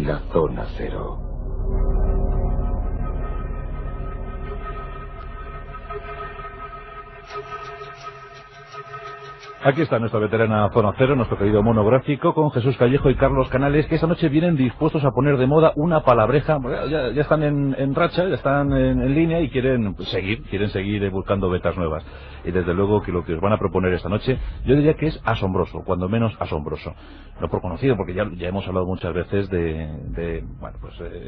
la Zona Cero. Aquí está nuestra veterana Zona Cero, nuestro querido monográfico, con Jesús Callejo y Carlos Canales, que esta noche vienen dispuestos a poner de moda una palabreja. Ya están en racha, ya están en línea y quieren seguir buscando vetas nuevas. Y desde luego que lo que os van a proponer esta noche, yo diría que es asombroso, cuando menos asombroso. No por conocido, porque ya hemos hablado muchas veces de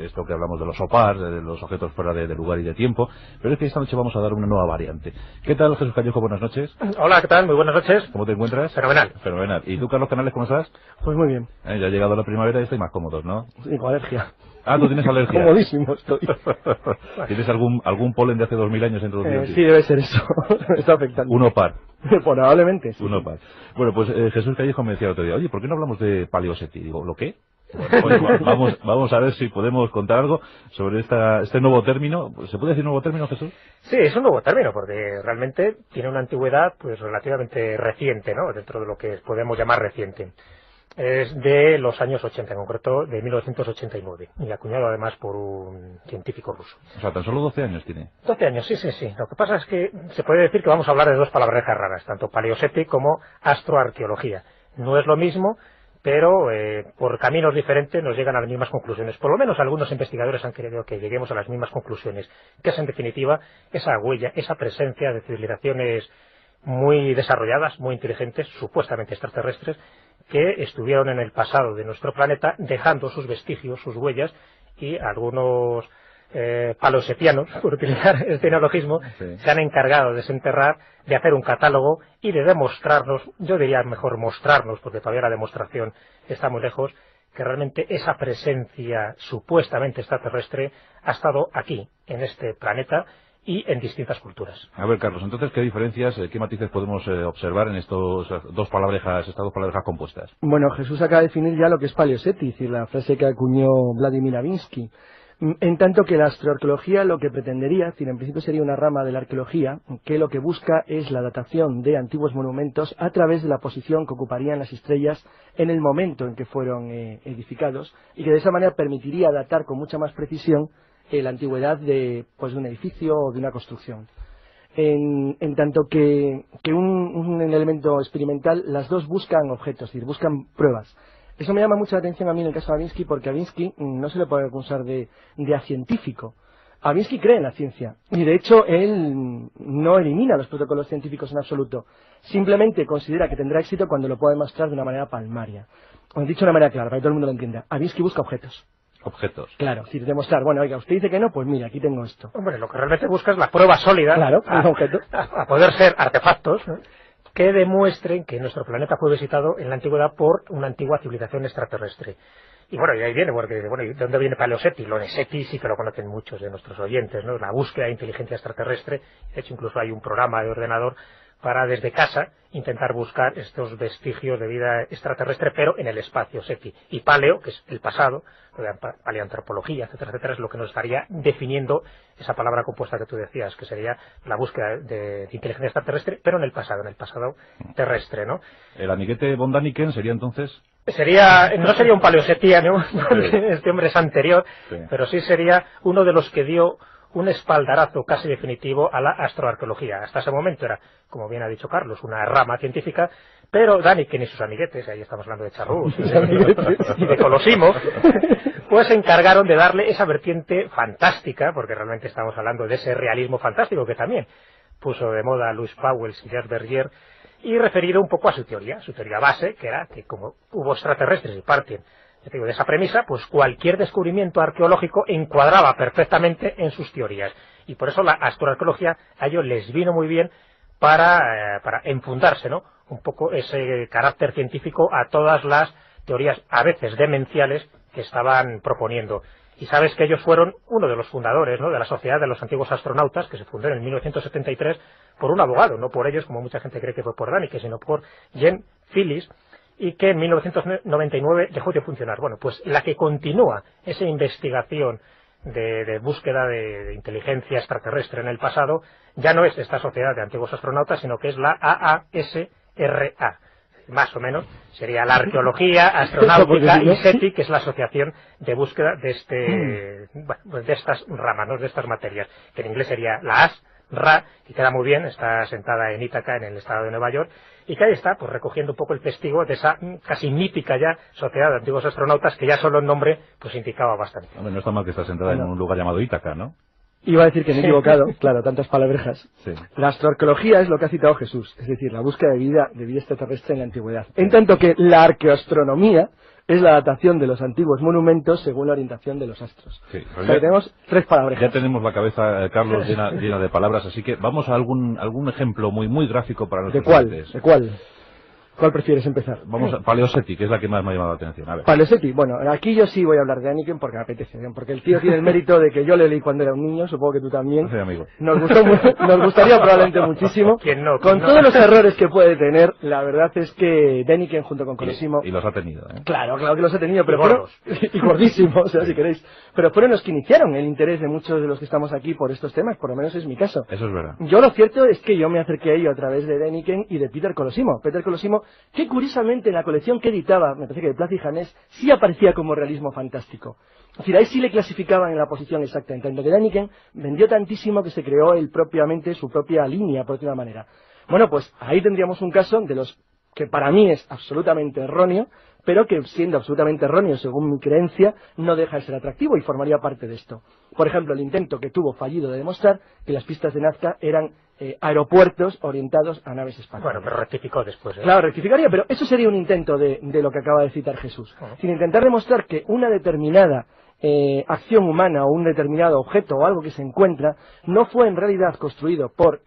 esto que hablamos de los OPAR, de los objetos fuera de lugar y de tiempo, pero es que esta noche vamos a dar una nueva variante. ¿Qué tal, Jesús Callejo? Buenas noches. Hola, ¿qué tal? Muy buenas noches. ¿Cómo te encuentras? Fenomenal. Fenomenal. ¿Y tú, Carlos Canales, cómo estás? Pues muy bien. Ya ha llegado la primavera y estáis más cómodos, ¿no? Sí, con alergia. Ah, ¿tú tienes alergia? Comodísimo estoy. ¿Tienes algún polen de hace 2000 años entre los dientes? Sí, debe ser eso. Me está afectando. Un OPAR. Probablemente, sí. Un OPAR. Bueno, pues Jesús Callejo me decía el otro día, oye, ¿por qué no hablamos de Paleoseti? Digo, ¿lo qué? Bueno, pues vamos a ver si podemos contar algo sobre este nuevo término. ¿Se puede decir nuevo término, Jesús? Sí, es un nuevo término, porque realmente tiene una antigüedad pues relativamente reciente, ¿no? Dentro de lo que podemos llamar reciente. Es de los años 80, en concreto de 1989, y acuñado además por un científico ruso. O sea, tan solo 12 años tiene. 12 años, sí. Lo que pasa es que se puede decir que vamos a hablar de dos palabrejas raras, tanto Paleoseti como astroarqueología. No es lo mismo, pero por caminos diferentes nos llegan a las mismas conclusiones. Por lo menos algunos investigadores han querido que lleguemos a las mismas conclusiones, que es en definitiva esa huella, esa presencia de civilizaciones muy desarrolladas, muy inteligentes, supuestamente extraterrestres, que estuvieron en el pasado de nuestro planeta dejando sus vestigios, sus huellas, y algunos palosetianos, por utilizar este neologismo, sí, se han encargado de desenterrar, de hacer un catálogo y de demostrarnos, yo diría mejor mostrarnos, porque todavía la demostración está muy lejos, que realmente esa presencia supuestamente extraterrestre ha estado aquí, en este planeta, y en distintas culturas. A ver, Carlos, entonces, ¿qué diferencias, qué matices podemos observar en estas dos palabrejas compuestas? Bueno, Jesús acaba de definir ya lo que es Paleoseti, es decir, la frase que acuñó Vladimir Avinsky. En tanto que la astroarqueología lo que pretendería, es decir, en principio sería una rama de la arqueología, que lo que busca es la datación de antiguos monumentos a través de la posición que ocuparían las estrellas en el momento en que fueron edificados, y que de esa manera permitiría datar con mucha más precisión la antigüedad de un edificio o de una construcción. En tanto que un elemento experimental, las dos buscan objetos, es decir, buscan pruebas. Eso me llama mucho la atención a mí en el caso de Avinsky, porque Avinsky no se le puede acusar de acientífico. Avinsky cree en la ciencia, y de hecho él no elimina los protocolos científicos en absoluto. Simplemente considera que tendrá éxito cuando lo pueda demostrar de una manera palmaria. O dicho de una manera clara, para que todo el mundo lo entienda. Avinsky busca objetos. Objetos. Claro, es decir, demostrar, bueno, oiga, usted dice que no, pues mira, aquí tengo esto. Hombre, lo que realmente busca es la prueba sólida, claro, un objeto, a poder ser artefactos, ¿no?, que demuestren que nuestro planeta fue visitado en la antigüedad por una antigua civilización extraterrestre. Y bueno, y ahí viene, porque bueno, ¿de dónde viene Paleoseti? Lo de SETI sí que lo conocen muchos de nuestros oyentes, ¿no? La búsqueda de inteligencia extraterrestre. De hecho, incluso hay un programa de ordenador para desde casa intentar buscar estos vestigios de vida extraterrestre, pero en el espacio, SETI. Y paleo, que es el pasado, paleoantropología, etcétera, etcétera, es lo que nos estaría definiendo esa palabra compuesta que tú decías, que sería la búsqueda de inteligencia extraterrestre, pero en el pasado terrestre, ¿no? ¿El amiguete von Daniken sería entonces? No sería un paleosetiano, porque sí, este hombre es anterior, sí, pero sí sería uno de los que dio un espaldarazo casi definitivo a la astroarqueología. Hasta ese momento era, como bien ha dicho Carlos, una rama científica, pero Daniken y sus amiguetes, ahí estamos hablando de Charrús y de Colosimo, pues se encargaron de darle esa vertiente fantástica, porque realmente estamos hablando de ese realismo fantástico que también puso de moda Louis Pauwels y Jacques Bergier, y referido un poco a su teoría base, que era que como hubo extraterrestres y parten de esa premisa, pues cualquier descubrimiento arqueológico encuadraba perfectamente en sus teorías. Y por eso la astroarqueología a ellos les vino muy bien para enfundarse, ¿no?, un poco ese carácter científico a todas las teorías, a veces demenciales, que estaban proponiendo. Y sabes que ellos fueron uno de los fundadores, ¿no?, de la Sociedad de los Antiguos Astronautas, que se fundó en 1973 por un abogado, no por ellos, como mucha gente cree que fue por Daniken, sino por Jean Phillips, y que en 1999 dejó de funcionar. Bueno, pues la que continúa esa investigación de búsqueda de inteligencia extraterrestre en el pasado ya no es esta Sociedad de Antiguos Astronautas, sino que es la AASRA, más o menos, sería la arqueología, astronáutica y SETI, que es la asociación de búsqueda de de estas ramas, ¿no? De estas materias, que en inglés sería la ASRA, que queda muy bien, está sentada en Ítaca, en el estado de Nueva York, y que ahí está, pues recogiendo un poco el testigo de esa casi mítica ya sociedad de antiguos astronautas, que ya solo el nombre pues indicaba bastante. Hombre, no está mal que está sentada en un lugar llamado Ítaca, ¿no? Iba a decir que me he equivocado, claro, tantas palabrejas. Sí. La astroarqueología es lo que ha citado Jesús, es decir, la búsqueda de vida extraterrestre en la antigüedad. En tanto que la arqueoastronomía es la datación de los antiguos monumentos según la orientación de los astros. Sí, o sea, que tenemos 3 palabrejas. Ya tenemos la cabeza, Carlos, llena de palabras, así que vamos a algún ejemplo muy gráfico para nuestros oyentes. ¿De cuál? ¿Cuál prefieres empezar? Vamos a Paleoseti, que es la que más me ha llamado la atención. A ver. Paleoseti, bueno, aquí yo sí voy a hablar de Däniken porque me apetece, porque el tío tiene el mérito de que yo le leí cuando era un niño, supongo que tú también. Sí, amigo. Nos gustaría probablemente muchísimo. ¿Quién no? Con todos los errores que puede tener, la verdad es que Däniken junto con Colosimo... Y los ha tenido, ¿eh? Claro que los ha tenido, pero y gordísimos, o sea, si queréis. Pero fueron los que iniciaron el interés de muchos de los que estamos aquí por estos temas, por lo menos es mi caso. Eso es verdad. Yo lo cierto es que yo me acerqué a ello a través de Däniken y de Peter Colosimo. Peter Colosimo, que curiosamente en la colección que editaba, me parece que de Plaza y Janés, sí aparecía como realismo fantástico. Es decir, ahí sí le clasificaban en la posición exacta, en tanto que Däniken vendió tantísimo que se creó él propiamente su propia línea, por decir una manera. Bueno, pues ahí tendríamos un caso de los que para mí es absolutamente erróneo, pero que siendo absolutamente erróneo según mi creencia, no deja de ser atractivo y formaría parte de esto. Por ejemplo, el intento que tuvo fallido de demostrar que las pistas de Nazca eran aeropuertos orientados a naves espaciales. Bueno, pero rectificó después, ¿eh? Claro, rectificaría, pero eso sería un intento de lo que acaba de citar Jesús. Sin intentar demostrar que una determinada acción humana o un determinado objeto o algo que se encuentra no fue en realidad construido por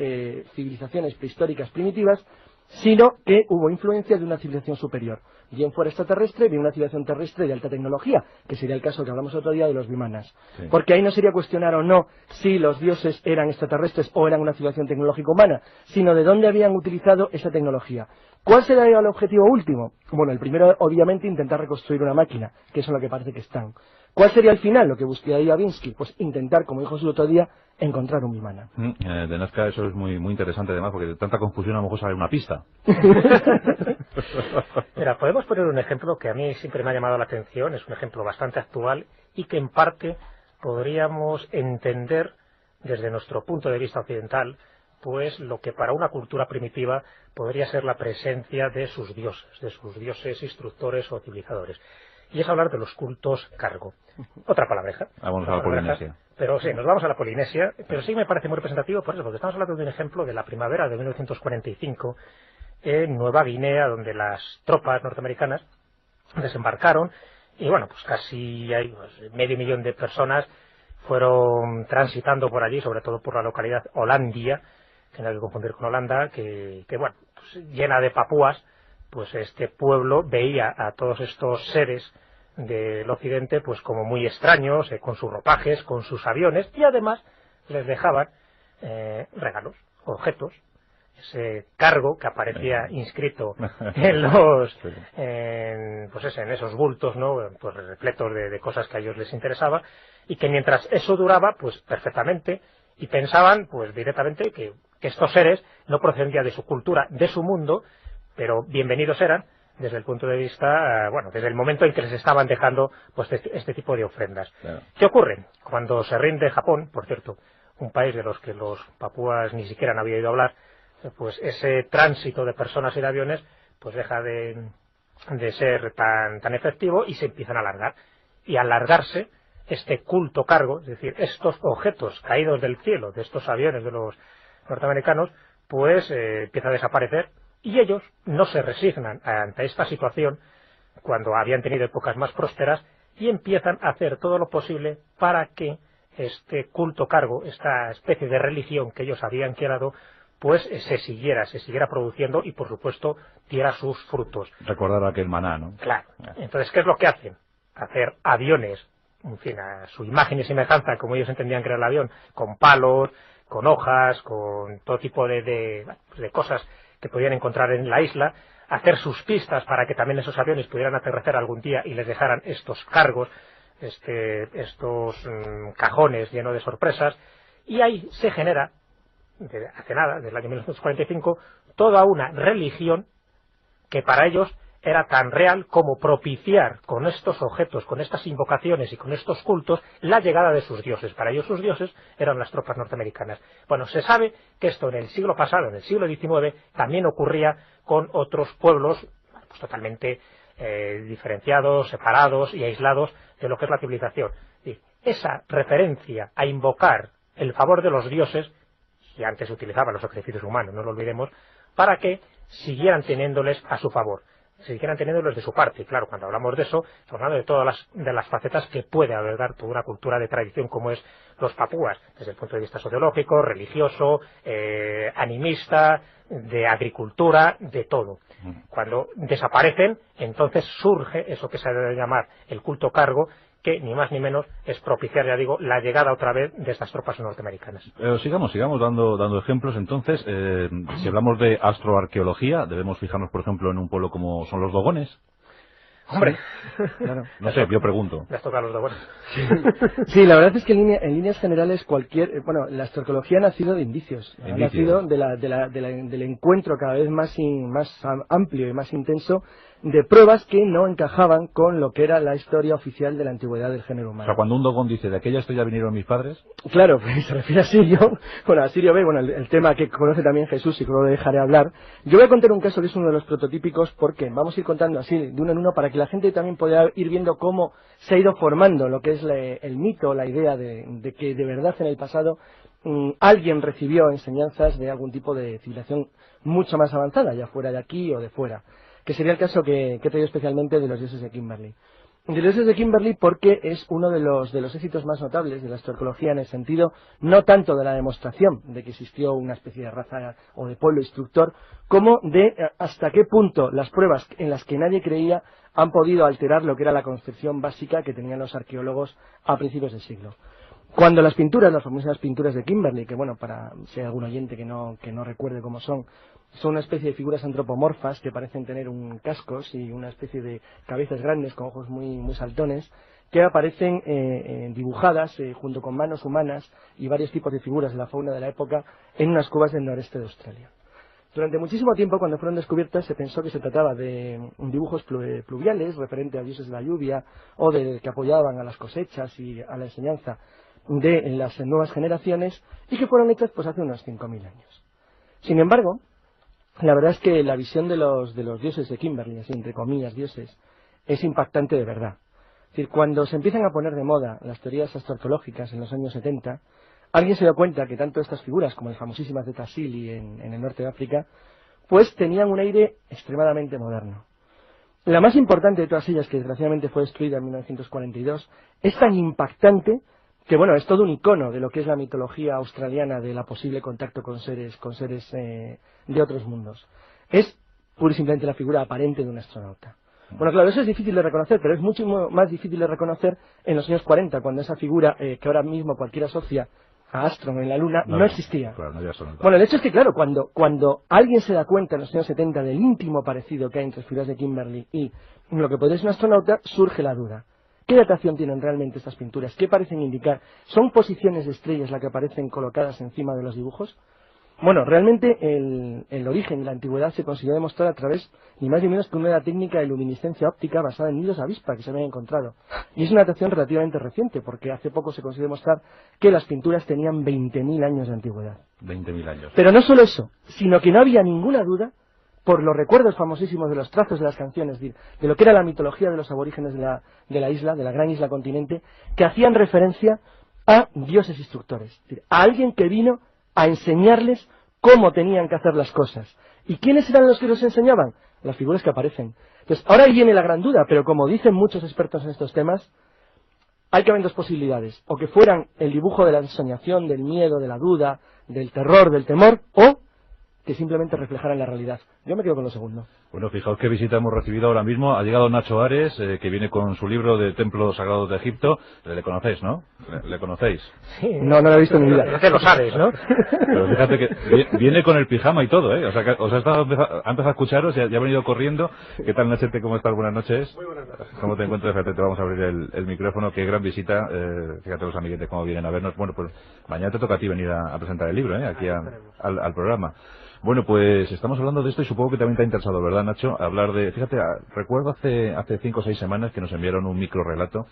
civilizaciones prehistóricas primitivas, sino que hubo influencia de una civilización superior, bien fuera extraterrestre, bien una civilización terrestre de alta tecnología, que sería el caso que hablamos otro día de los vimanas. Sí. Porque ahí no sería cuestionar o no si los dioses eran extraterrestres o eran una civilización tecnológica humana, sino de dónde habían utilizado esa tecnología. ¿Cuál será el objetivo último? Bueno, el primero, obviamente, intentar reconstruir una máquina, que es en lo que parece que están. ¿Cuál sería el final? Lo que buscaría Vinsky, pues intentar, como dijo su otro día, encontrar un Vimana. De Nazca eso es muy interesante además, porque de tanta confusión a lo mejor sale una pista. Mira, podemos poner un ejemplo que a mí siempre me ha llamado la atención, es un ejemplo bastante actual y que en parte podríamos entender desde nuestro punto de vista occidental, pues lo que para una cultura primitiva podría ser la presencia de sus dioses instructores o civilizadores. Y es hablar de los cultos cargo. Otra palabreja. Vamos a la Polinesia. Pero sí, nos vamos a la Polinesia, pero sí me parece muy representativo por eso, porque estamos hablando de un ejemplo de la primavera de 1945 en Nueva Guinea, donde las tropas norteamericanas desembarcaron y bueno, pues casi hay medio millón de personas fueron transitando por allí, sobre todo por la localidad Hollandia, que no hay que confundir con Holanda, que bueno, pues llena de papúas. Pues este pueblo veía a todos estos seres del occidente pues como muy extraños, con sus ropajes, con sus aviones, y además les dejaban regalos, objetos, ese cargo que aparecía inscrito en los en esos bultos, ¿no? Pues repletos de cosas que a ellos les interesaba, y que mientras eso duraba, pues perfectamente, y pensaban pues directamente que estos seres no procedían de su cultura, de su mundo, pero bienvenidos eran desde el punto de vista, desde el momento en que les estaban dejando pues este tipo de ofrendas. Claro. ¿Qué ocurre? Cuando se rinde Japón, por cierto, un país de los que los papúas ni siquiera han oído hablar, pues ese tránsito de personas y de aviones pues deja de ser tan efectivo y se empiezan a alargar. Y al alargarse, este culto cargo, es decir, estos objetos caídos del cielo, de estos aviones de los norteamericanos, pues empieza a desaparecer. Y ellos no se resignan ante esta situación cuando habían tenido épocas más prósperas y empiezan a hacer todo lo posible para que este culto cargo, esta especie de religión que ellos habían creado, pues se siguiera produciendo y por supuesto diera sus frutos. Recordar aquel maná, ¿no? Claro. Entonces, ¿qué es lo que hacen? Hacer aviones, en fin, a su imagen y semejanza, como ellos entendían crear el avión, con palos, con hojas, con todo tipo de cosas que podían encontrar en la isla, hacer sus pistas para que también esos aviones pudieran aterrizar algún día y les dejaran estos cargos, estos cajones llenos de sorpresas, y ahí se genera, hace nada, desde el año 1945, toda una religión que para ellos era tan real como propiciar con estos objetos, con estas invocaciones y con estos cultos, la llegada de sus dioses. Para ellos sus dioses eran las tropas norteamericanas. Bueno, se sabe que esto en el siglo pasado, en el siglo XIX, también ocurría con otros pueblos pues, totalmente diferenciados, separados y aislados de lo que es la civilización. Esa referencia a invocar el favor de los dioses, y antes se utilizaban los sacrificios humanos, no lo olvidemos, para que siguieran teniéndoles a su favor, siguieran teniéndoles de su parte. Y claro, cuando hablamos de eso, estamos hablando de todas las facetas que puede albergar toda una cultura de tradición como es los papúas, desde el punto de vista sociológico, religioso, animista, de agricultura, de todo. Cuando desaparecen, entonces surge eso que se debe llamar el culto cargo, que ni más ni menos es propiciar, ya digo, la llegada otra vez de estas tropas norteamericanas. Sigamos dando ejemplos. Entonces, si hablamos de astroarqueología, debemos fijarnos, por ejemplo, en un pueblo como son los dogones. Hombre, claro. No sé, yo pregunto. Les toca a los dogones. Sí, la verdad es que en líneas generales la astroarqueología ha nacido de indicios. Ha nacido del encuentro cada vez más amplio y más intenso de pruebas que no encajaban con lo que era la historia oficial de la antigüedad del género humano. O sea, cuando un dogón dice, de aquella estrella vinieron mis padres... Claro, pues se refiere a Sirio, a Sirio B, el tema que conoce también Jesús y que no lo dejaré hablar. Yo voy a contar un caso que es uno de los prototípicos, porque vamos a ir contando así, de uno en uno, para que la gente también pueda ir viendo cómo se ha ido formando lo que es el mito, la idea de que de verdad en el pasado alguien recibió enseñanzas de algún tipo de civilización mucho más avanzada, ya fuera de aquí o de fuera, que sería el caso que he traído especialmente de los dioses de Kimberley. De los dioses de Kimberley porque es uno de los éxitos más notables de la astroarqueología, en el sentido no tanto de la demostración de que existió una especie de raza o de pueblo instructor, como de hasta qué punto las pruebas en las que nadie creía han podido alterar lo que era la concepción básica que tenían los arqueólogos a principios del siglo. Cuando las famosas pinturas de Kimberley, que bueno, para si hay algún oyente que no recuerde cómo son una especie de figuras antropomorfas que parecen tener cascos y una especie de cabezas grandes con ojos muy saltones, que aparecen dibujadas junto con manos humanas y varios tipos de figuras de la fauna de la época en unas cuevas del noreste de Australia. Durante muchísimo tiempo, cuando fueron descubiertas, se pensó que se trataba de dibujos pluviales, referente a dioses de la lluvia, o que apoyaban a las cosechas y a la enseñanza de las nuevas generaciones, y que fueron hechas pues hace unos 5.000 años. Sin embargo, la verdad es que la visión de los dioses de Kimberley, así entre comillas dioses, es impactante de verdad. Es decir, cuando se empiezan a poner de moda las teorías astroarqueológicas en los años 70, alguien se dio cuenta que tanto estas figuras como las famosísimas de Tassili en el norte de África, pues tenían un aire extremadamente moderno. La más importante de todas ellas, que desgraciadamente fue destruida en 1942, es tan impactante que bueno, es todo un icono de lo que es la mitología australiana de la posible contacto con seres de otros mundos. Es pura y simplemente la figura aparente de un astronauta. Bueno, claro, eso es difícil de reconocer, pero es mucho más difícil de reconocer en los años 40, cuando esa figura que ahora mismo cualquiera asocia a Armstrong en la Luna no existía. Claro, no había astronauta. Bueno, el hecho es que, claro, cuando alguien se da cuenta en los años 70 del íntimo parecido que hay entre las figuras de Kimberley y lo que podría ser un astronauta, surge la duda. ¿Qué datación tienen realmente estas pinturas? ¿Qué parecen indicar? ¿Son posiciones de estrellas las que aparecen colocadas encima de los dibujos? Bueno, realmente el origen de la antigüedad se consiguió demostrar a través, ni más ni menos que una técnica de luminiscencia óptica basada en hilos avispa que se habían encontrado. Y es una datación relativamente reciente, porque hace poco se consiguió demostrar que las pinturas tenían 20.000 años de antigüedad. 20.000 años. Pero no solo eso, sino que no había ninguna duda, por los recuerdos famosísimos de los trazos de las canciones, de lo que era la mitología de los aborígenes de la isla, de la gran isla continente, que hacían referencia a dioses instructores, es decir, a alguien que vino a enseñarles cómo tenían que hacer las cosas. ¿Y quiénes eran los que los enseñaban? Las figuras que aparecen. Entonces, ahora viene la gran duda, pero como dicen muchos expertos en estos temas, hay que haber dos posibilidades, o que fueran el dibujo de la ensoñación, del miedo, de la duda, del terror, del temor, o que simplemente reflejaran la realidad. Yo me quedo con lo segundo. Bueno, fijaos qué visita hemos recibido ahora mismo. Ha llegado Nacho Ares, que viene con su libro de Templos Sagrados de Egipto. Le conocéis, ¿no? ¿Le conocéis? Sí. No lo he visto en mi vida. Es que lo sabes, ¿no? Pero fíjate que viene con el pijama y todo, ¿eh? O sea, que os ha empezado a escucharos, ya ha venido corriendo. ¿Qué tal, Nachete? ¿Cómo estás? Buenas noches. Muy buenas noches. ¿Cómo te encuentras? Fíjate, te vamos a abrir el micrófono. Qué gran visita. Fíjate los amiguetes cómo vienen a vernos. Bueno, pues mañana te toca a ti venir a presentar el libro, ¿eh? Aquí al programa. Bueno, pues estamos hablando de esto y supongo supongo que también te ha interesado, ¿verdad, Nacho? Hablar de... Fíjate, recuerdo hace 5 o 6 semanas que nos enviaron un microrelato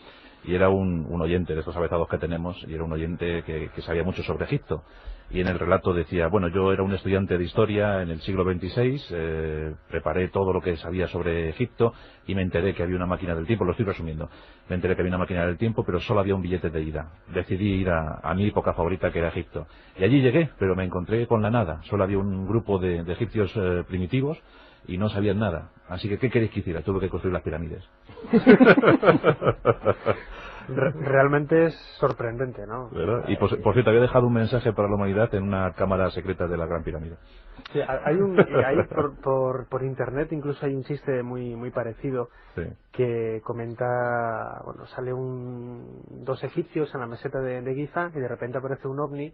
y era un oyente de estos avezados que tenemos, y era un oyente que sabía mucho sobre Egipto. Y en el relato decía, bueno, yo era un estudiante de historia en el siglo XXVI, preparé todo lo que sabía sobre Egipto y me enteré que había una máquina del tiempo, lo estoy resumiendo, me enteré que había una máquina del tiempo, pero solo había un billete de ida. Decidí ir a mi época favorita, que era Egipto. Y allí llegué, pero me encontré con la nada. Solo había un grupo de egipcios primitivos y no sabían nada. Así que, ¿qué queréis que hiciera? Tuve que construir las pirámides. Realmente es sorprendente, ¿no? ¿Verdad? Y por cierto, había dejado un mensaje para la humanidad en una cámara secreta de la Gran Pirámide. Sí, por internet incluso hay un chiste muy parecido, sí, que comenta, bueno, sale dos egipcios en la meseta de Giza y de repente aparece un ovni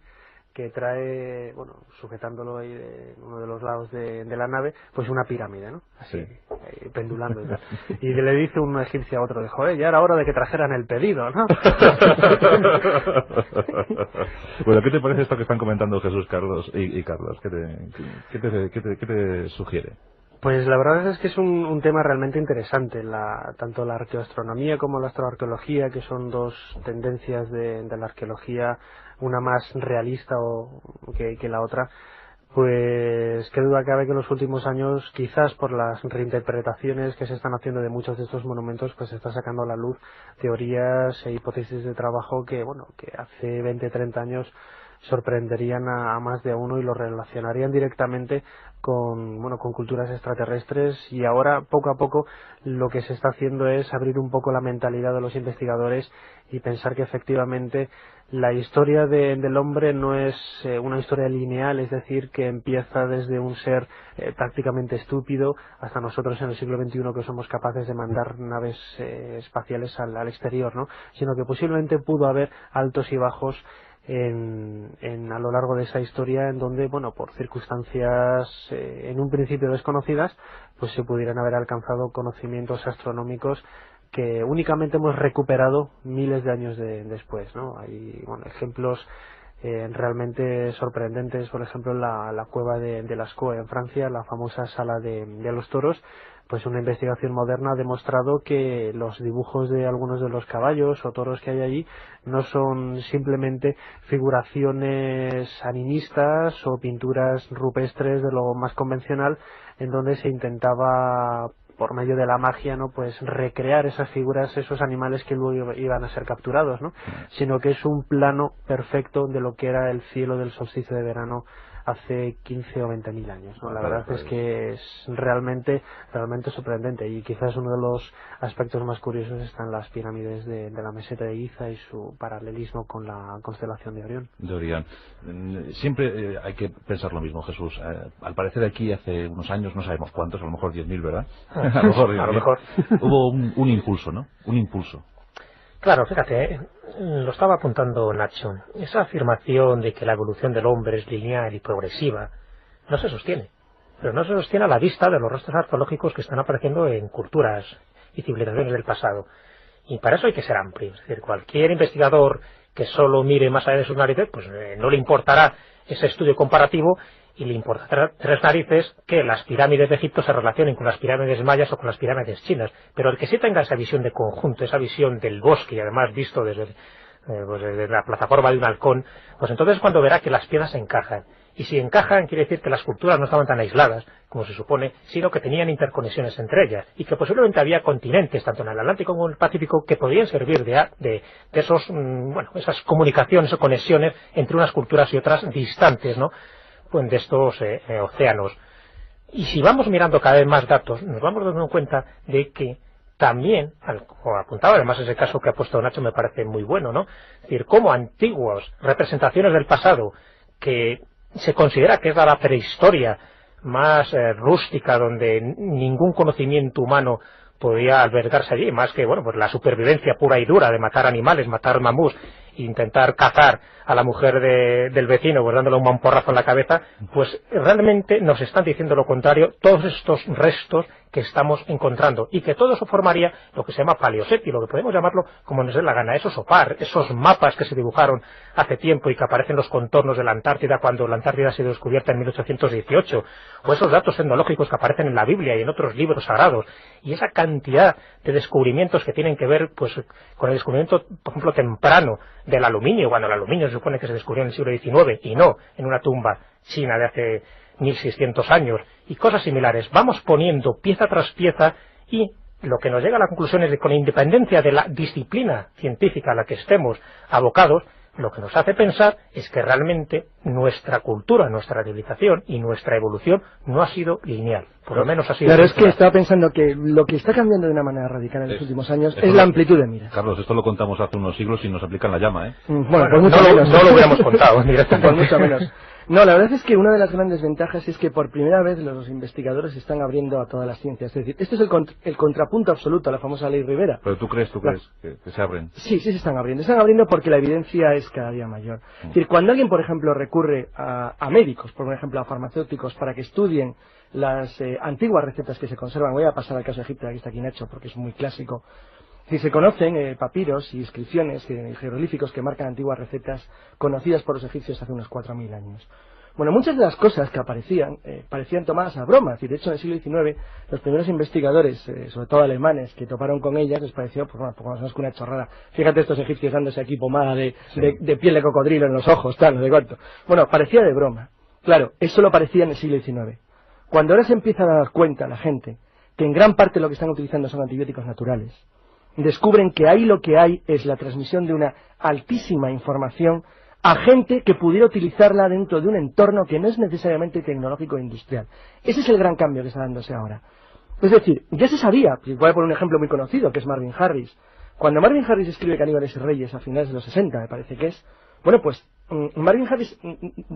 que trae, bueno, sujetándolo ahí en uno de los lados de la nave, pues una pirámide, ¿no? Así, sí, pendulando y tal. Y le dice un egipcio a otro, de joder, ya era hora de que trajeran el pedido, ¿no? Bueno, ¿qué te parece esto que están comentando Jesús, Carlos y Carlos? ¿Qué te sugiere? Pues la verdad es que es un tema realmente interesante, tanto la arqueoastronomía como la astroarqueología, que son dos tendencias de la arqueología, una más realista que la otra. Pues qué duda cabe que en los últimos años, quizás por las reinterpretaciones que se están haciendo de muchos de estos monumentos, pues se está sacando a la luz teorías e hipótesis de trabajo que hace 20, 30 años sorprenderían a más de uno y lo relacionarían directamente con culturas extraterrestres, y ahora poco a poco lo que se está haciendo es abrir un poco la mentalidad de los investigadores y pensar que efectivamente la historia del hombre no es una historia lineal, es decir, que empieza desde un ser prácticamente estúpido hasta nosotros en el siglo XXI, que somos capaces de mandar naves espaciales al exterior, ¿no? Sino que posiblemente pudo haber altos y bajos a lo largo de esa historia, en donde, por circunstancias en un principio desconocidas, pues se pudieran haber alcanzado conocimientos astronómicos que únicamente hemos recuperado miles de años después, ¿no? Hay ejemplos realmente sorprendentes, por ejemplo la cueva de Lascaux en Francia, la famosa sala de los toros. Pues una investigación moderna ha demostrado que los dibujos de algunos de los caballos o toros que hay allí no son simplemente figuraciones animistas o pinturas rupestres de lo más convencional, en donde se intentaba, por medio de la magia, ¿no?, pues recrear esas figuras, esos animales que luego iban a ser capturados, ¿no? Sino que es un plano perfecto de lo que era el cielo del solsticio de verano hace 15 o 20 mil años, ¿no? La verdad es que es realmente sorprendente, y quizás uno de los aspectos más curiosos están las pirámides de la meseta de Giza y su paralelismo con la constelación de Orión. Siempre hay que pensar lo mismo, Jesús. Al parecer aquí hace unos años, no sabemos cuántos, a lo mejor 10.000, ¿verdad? A lo mejor hubo un impulso, ¿no? Un impulso. Claro, fíjate, lo estaba apuntando Nacho. Esa afirmación de que la evolución del hombre es lineal y progresiva no se sostiene. Pero no se sostiene a la vista de los restos arqueológicos que están apareciendo en culturas y civilizaciones del pasado. Y para eso hay que ser amplio. Es decir, cualquier investigador que solo mire más allá de sus narices, pues no le importará ese estudio comparativo, y le importará tres narices que las pirámides de Egipto se relacionen con las pirámides mayas o con las pirámides chinas. Pero el que sí tenga esa visión de conjunto, esa visión del bosque, y además visto desde la plataforma de un halcón, pues entonces cuando verá que las piezas encajan. Y si encajan, quiere decir que las culturas no estaban tan aisladas como se supone, sino que tenían interconexiones entre ellas, y que posiblemente había continentes, tanto en el Atlántico como en el Pacífico, que podían servir de esas comunicaciones o conexiones entre unas culturas y otras distantes, ¿no?, de estos océanos. Y si vamos mirando cada vez más datos, nos vamos dando cuenta de que también, como apuntaba, además ese caso que ha puesto Nacho me parece muy bueno, ¿no? Es decir, cómo antiguas representaciones del pasado, que se considera que es la prehistoria más rústica, donde ningún conocimiento humano podía albergarse allí, más que pues la supervivencia pura y dura de matar animales, matar mamús, intentar cazar a la mujer del vecino, pues dándole un mamporrazo en la cabeza, pues realmente nos están diciendo lo contrario todos estos restos que estamos encontrando, y que todo eso formaría lo que se llama Paleoseti, lo que podemos llamarlo como nos dé la gana, esos OPAR, esos mapas que se dibujaron hace tiempo y que aparecen los contornos de la Antártida cuando la Antártida ha sido descubierta en 1818, o esos datos etnológicos que aparecen en la Biblia y en otros libros sagrados, y esa cantidad de descubrimientos que tienen que ver pues con el descubrimiento, por ejemplo, temprano del aluminio, cuando el aluminio se supone que se descubrió en el siglo XIX y no en una tumba china de hace 1600 años, y cosas similares. Vamos poniendo pieza tras pieza, y lo que nos llega a la conclusión es que con independencia de la disciplina científica a la que estemos abocados, lo que nos hace pensar es que realmente nuestra cultura, nuestra civilización y nuestra evolución no ha sido lineal, por lo menos ha sido... Claro, es que estaba pensando que lo que está cambiando de una manera radical en los últimos años es la amplitud de mira. Carlos, esto lo contamos hace unos siglos y nos aplican la llama, ¿eh? Bueno, pues mucho menos. No lo hubiéramos contado directamente. Por mucho menos. No, la verdad es que una de las grandes ventajas es que por primera vez los investigadores se están abriendo a todas las ciencias. Es decir, este es el contrapunto absoluto a la famosa ley Rivera. Pero tú crees que se abren. Sí, sí se están abriendo. Se están abriendo porque la evidencia es cada día mayor. Es decir, cuando alguien, por ejemplo, recurre a médicos, por ejemplo, a farmacéuticos, para que estudien las antiguas recetas que se conservan, voy a pasar al caso de Egipto, aquí está aquí Nacho, porque es muy clásico. Si se conocen papiros y inscripciones jeroglíficos que marcan antiguas recetas conocidas por los egipcios hace unos 4000 años. Bueno, muchas de las cosas que aparecían parecían tomadas a broma. De hecho, en el siglo XIX, los primeros investigadores, sobre todo alemanes, que toparon con ellas, les pareció, pues bueno, más o menos que una chorrada. Fíjate estos egipcios dándose aquí pomada de piel de cocodrilo en los ojos, tal, no sé cuánto. Bueno, parecía de broma. Claro, eso lo parecía en el siglo XIX. Cuando ahora se empieza a dar cuenta la gente que en gran parte lo que están utilizando son antibióticos naturales, descubren que ahí lo que hay es la transmisión de una altísima información a gente que pudiera utilizarla dentro de un entorno que no es necesariamente tecnológico e industrial. Ese es el gran cambio que está dándose ahora. Es decir, ya se sabía, voy a poner un ejemplo muy conocido, que es Marvin Harris. Cuando Marvin Harris escribe Caníbales y Reyes a finales de los 60, me parece que es, bueno, pues Marvin Harris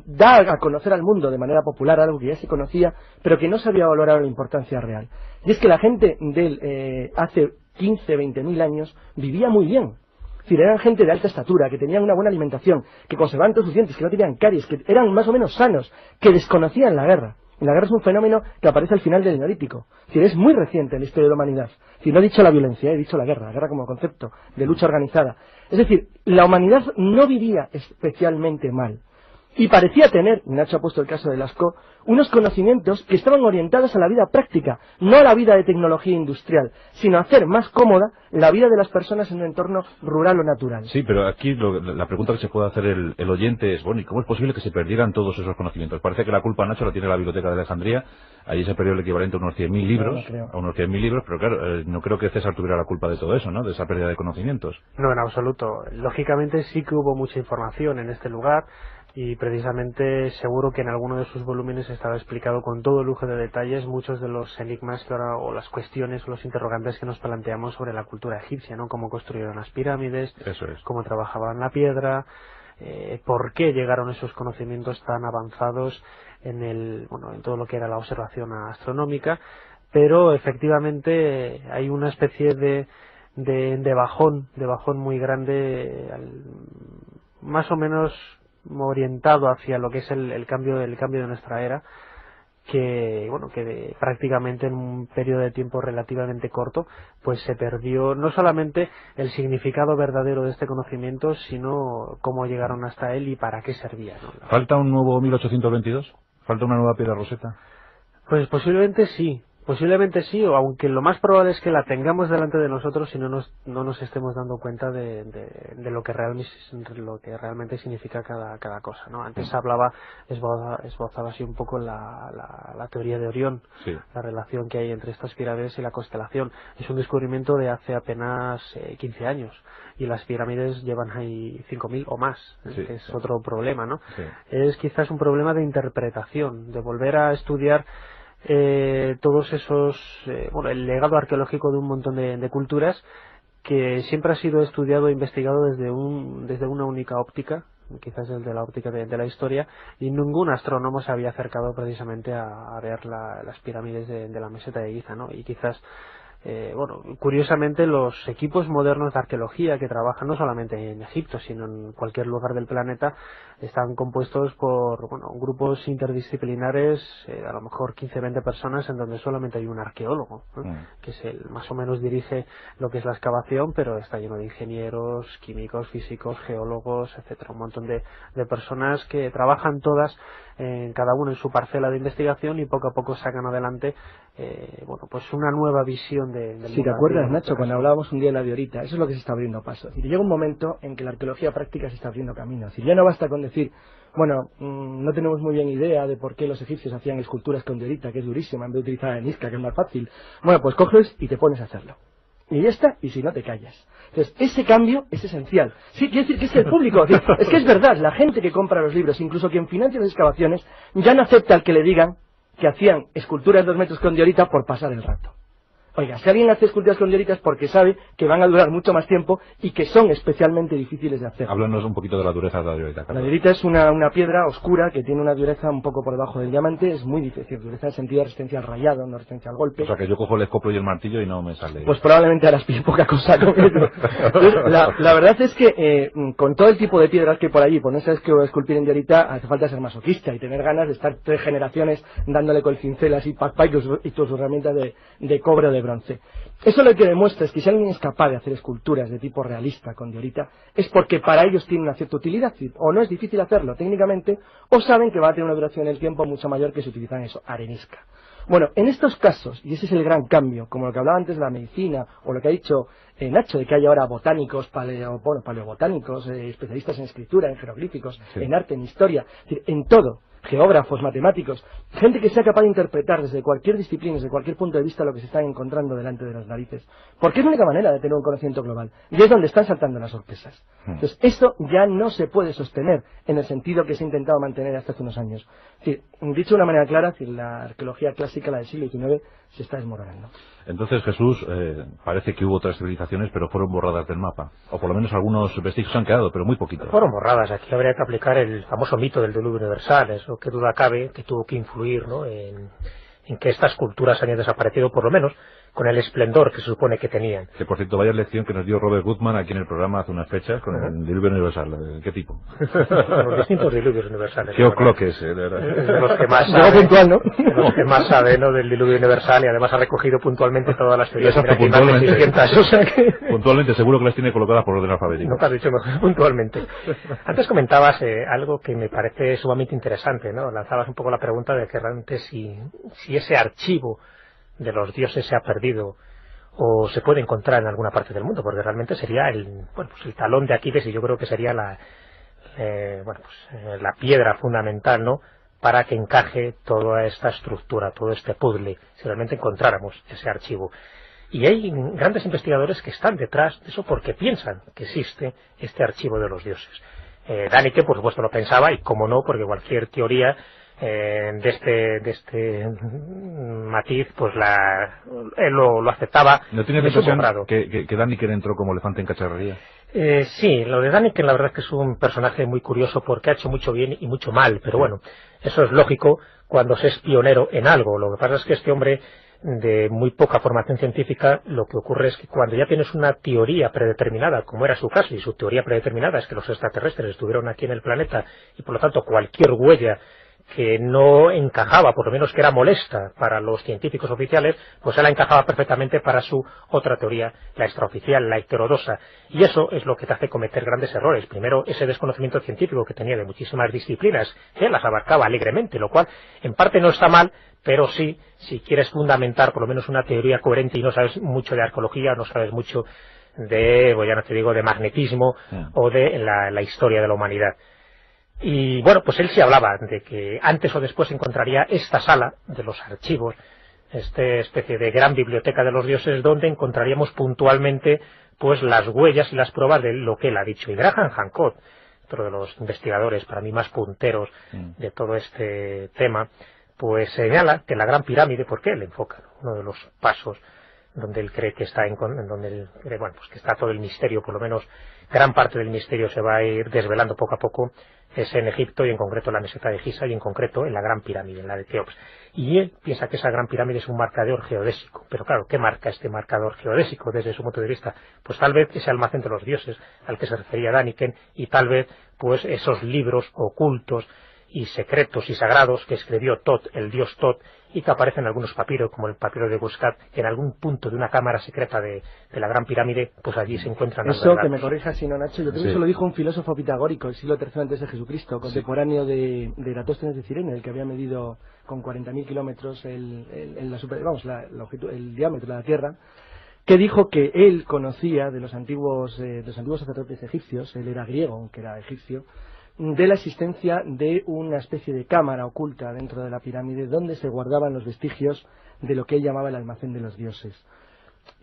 da a conocer al mundo de manera popular algo que ya se conocía, pero que no se había valorado la importancia real. Y es que la gente de él hace 15, 20 mil años vivía muy bien. Es decir, eran gente de alta estatura, que tenían una buena alimentación, que conservaban todos sus dientes, que no tenían caries, que eran más o menos sanos, que desconocían la guerra. Y la guerra es un fenómeno que aparece al final del Neolítico. Es decir, es muy reciente en la historia de la humanidad. Es decir, no he dicho la violencia, he dicho la guerra como concepto de lucha organizada. Es decir, la humanidad no vivía especialmente mal. Y parecía tener, Nacho ha puesto el caso de Lascaux, unos conocimientos que estaban orientados a la vida práctica, no a la vida de tecnología industrial, sino a hacer más cómoda la vida de las personas en un entorno rural o natural. Sí, pero aquí la pregunta que se puede hacer el oyente es, bueno, ¿y cómo es posible que se perdieran todos esos conocimientos? Parece que la culpa, Nacho, la tiene la Biblioteca de Alejandría, allí se perdió el equivalente a unos 100.000 libros, pero claro, no creo que César tuviera la culpa de todo eso, ¿no?, de esa pérdida de conocimientos. No, en absoluto. Lógicamente sí que hubo mucha información en este lugar, y precisamente seguro que en alguno de sus volúmenes estaba explicado con todo lujo de detalles muchos de los enigmas que ahora, o las cuestiones o los interrogantes que nos planteamos sobre la cultura egipcia, ¿no? Cómo construyeron las pirámides, cómo trabajaban la piedra, por qué llegaron esos conocimientos tan avanzados en todo lo que era la observación astronómica, pero efectivamente hay una especie de bajón muy grande, más o menos orientado hacia lo que es el cambio de nuestra era, que prácticamente en un periodo de tiempo relativamente corto pues se perdió no solamente el significado verdadero de este conocimiento, sino cómo llegaron hasta él y para qué servía, ¿no? ¿Falta un nuevo 1822? ¿Falta una nueva piedra Rosetta? Pues posiblemente sí, o aunque lo más probable es que la tengamos delante de nosotros y no nos estemos dando cuenta de lo que realmente significa cada cosa, ¿no? Antes esbozaba así un poco la teoría de Orión, la relación que hay entre estas pirámides y la constelación. Es un descubrimiento de hace apenas 15 años y las pirámides llevan ahí 5.000 o más, que es otro problema, ¿no? Es quizás un problema de interpretación, de volver a estudiar todos esos el legado arqueológico de un montón de culturas que siempre ha sido estudiado e investigado desde una única óptica, quizás desde la óptica de la historia, y ningún astrónomo se había acercado precisamente a ver las pirámides de la meseta de Giza, ¿no? Y quizás bueno, curiosamente los equipos modernos de arqueología que trabajan no solamente en Egipto, sino en cualquier lugar del planeta, están compuestos por, bueno, grupos interdisciplinares, a lo mejor 15-20 personas, en donde solamente hay un arqueólogo, ¿no? Que es el, más o menos dirige lo que es la excavación, pero está lleno de ingenieros, químicos, físicos, geólogos, etcétera, un montón de personas que trabajan todas cada uno en su parcela de investigación y poco a poco sacan adelante bueno, pues una nueva visión del Si te acuerdas, Nacho, cuando hablábamos un día en la Diorita, eso es lo que se está abriendo paso. Es decir, llega un momento en que la arqueología práctica se está abriendo camino. Es decir, ya no basta con decir, bueno, no tenemos muy bien idea de por qué los egipcios hacían esculturas con diorita, que es durísima, en vez de utilizar arenisca, que es más fácil. Bueno, pues coges y te pones a hacerlo. Y ya está, y si no te callas. Entonces, ese cambio es esencial. Sí, quiere decir que es el público. Es que es verdad, la gente que compra los libros, incluso quien financia las excavaciones, ya no acepta el que le digan que hacían esculturas de 2 metros con diorita por pasar el rato. Oiga, si alguien hace esculturas con diorita es porque sabe que van a durar mucho más tiempo y que son especialmente difíciles de hacer. Háblanos un poquito de la dureza de la diorita. La diorita es una piedra oscura que tiene una dureza un poco por debajo del diamante, es muy difícil. Dureza en sentido de resistencia al rayado, no resistencia al golpe. O sea que yo cojo el escoplo y el martillo y no me sale. Pues probablemente harás bien poca cosa con eso. Entonces, la verdad es que con todo el tipo de piedras que hay por allí, pues no sabes que esculpir en diorita hace falta ser masoquista y tener ganas de estar 3 generaciones dándole con el cincel así, y tus herramientas de cobre o de bronce. Eso lo que demuestra es que si alguien es capaz de hacer esculturas de tipo realista con diorita, es porque para ellos tiene una cierta utilidad, o no es difícil hacerlo técnicamente, o saben que va a tener una duración en el tiempo mucho mayor que si utilizan eso, arenisca. Bueno, en estos casos, y ese es el gran cambio, como lo que hablaba antes de la medicina, o lo que ha dicho Nacho, de que hay ahora botánicos, paleobotánicos, especialistas en escritura, en jeroglíficos, sí, en arte, en historia, es decir, en todo, geógrafos, matemáticos, gente que sea capaz de interpretar desde cualquier disciplina, desde cualquier punto de vista lo que se están encontrando delante de las narices, porque es la única manera de tener un conocimiento global, y es donde están saltando las sorpresas. Entonces, esto ya no se puede sostener en el sentido que se ha intentado mantener hasta hace unos años. Es decir, dicho de una manera clara, la arqueología clásica, la del siglo XIX, se está desmoronando. Entonces, Jesús, parece que hubo otras civilizaciones, pero fueron borradas del mapa. O por lo menos algunos vestigios han quedado, pero muy poquitos. Fueron borradas. Aquí habría que aplicar el famoso mito del diluvio universal. Eso, qué duda cabe, que tuvo que influir, ¿no?, en que estas culturas hayan desaparecido, por lo menos con el esplendor que se supone que tenían. Que, por cierto, vaya lección que nos dio Robert Goodman aquí en el programa hace unas fechas con el diluvio universal. ¿Qué tipo? Los distintos diluvios universales. Geocloques, de verdad. De los que más sabe, puntual, ¿no? De los que más sabe, ¿no?, del diluvio universal, y además ha recogido puntualmente todas las teorías. Exacto, puntualmente. 600, o sea que... Puntualmente, seguro que las tiene colocadas por orden alfabético. No te has dicho mejor, puntualmente. Antes comentabas algo que me parece sumamente interesante, ¿no? Lanzabas un poco la pregunta de que realmente si ese archivo de los dioses se ha perdido o se puede encontrar en alguna parte del mundo, porque realmente sería el talón de Aquiles, y yo creo que sería la piedra fundamental, ¿no?, para que encaje toda esta estructura, todo este puzzle, si realmente encontráramos ese archivo. Y hay grandes investigadores que están detrás de eso porque piensan que existe este archivo de los dioses. Daniken, por supuesto, lo pensaba, y cómo no, porque cualquier teoría de este matiz, pues él lo aceptaba. ¿No tiene la impresión que Daniken entró como elefante en cacharrería? Sí, lo de Daniken la verdad es que es un personaje muy curioso porque ha hecho mucho bien y mucho mal, pero bueno, eso es lógico cuando se es pionero en algo. Lo que pasa es que este hombre, de muy poca formación científica, lo que ocurre es que cuando ya tienes una teoría predeterminada, como era su caso, y su teoría predeterminada es que los extraterrestres estuvieron aquí en el planeta, y por lo tanto cualquier huella que no encajaba, por lo menos que era molesta para los científicos oficiales, pues él la encajaba perfectamente para su otra teoría, la extraoficial, la heterodoxa. Y eso es lo que te hace cometer grandes errores. Primero, ese desconocimiento científico que tenía de muchísimas disciplinas, que las abarcaba alegremente, lo cual en parte no está mal, pero sí, si quieres fundamentar por lo menos una teoría coherente y no sabes mucho de arqueología, no sabes mucho de, pues ya no te digo, de magnetismo o de la historia de la humanidad. Y bueno, pues él sí hablaba de que antes o después encontraría esta sala de los archivos, esta especie de gran biblioteca de los dioses, donde encontraríamos puntualmente pues las huellas y las pruebas de lo que él ha dicho. Y Graham Hancock, otro de los investigadores para mí más punteros de todo este tema, pues señala que la Gran Pirámide, porque él enfoca uno de los pasos donde él cree que está donde él cree, bueno, pues que está todo el misterio, por lo menos gran parte del misterio se va a ir desvelando poco a poco, es en Egipto y en concreto en la meseta de Giza y en concreto en la Gran Pirámide, en la de Keops. Y él piensa que esa Gran Pirámide es un marcador geodésico. Pero claro, ¿qué marca este marcador geodésico desde su punto de vista? Pues tal vez ese almacén de los dioses al que se refería Däniken, y tal vez pues esos libros ocultos y secretos y sagrados que escribió Tot, el dios Tot, y que aparecen en algunos papiros, como el papiro de Muscat, que en algún punto de una cámara secreta de la Gran Pirámide, pues allí se encuentran los Eso, relatos. que me corrija si no, Nacho, yo creo que eso lo dijo un filósofo pitagórico del siglo III antes de Jesucristo, contemporáneo de Eratóstenes de Cirene, el que había medido con 40.000 kilómetros el diámetro de la Tierra, que dijo que él conocía de los antiguos sacerdotes egipcios, él era griego, aunque era egipcio, de la existencia de una especie de cámara oculta dentro de la pirámide donde se guardaban los vestigios de lo que él llamaba el almacén de los dioses.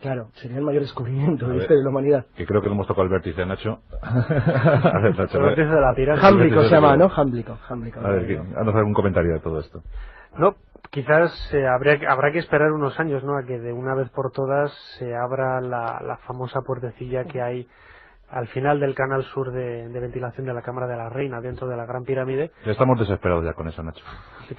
Claro, sería el mayor descubrimiento de la historia de la humanidad. Que creo que le hemos tocado el vértice, Nacho. A ver, Nacho. El vértice de la pirámide. Jámblico se llama, ¿no? Jámblico. A ver, haznos algún comentario de todo esto. No, quizás habrá que esperar unos años, ¿no?, a que de una vez por todas se abra la famosa puertecilla que hay al final del canal sur de ventilación de la Cámara de la Reina, dentro de la Gran Pirámide. Ya estamos desesperados ya con eso, Nacho.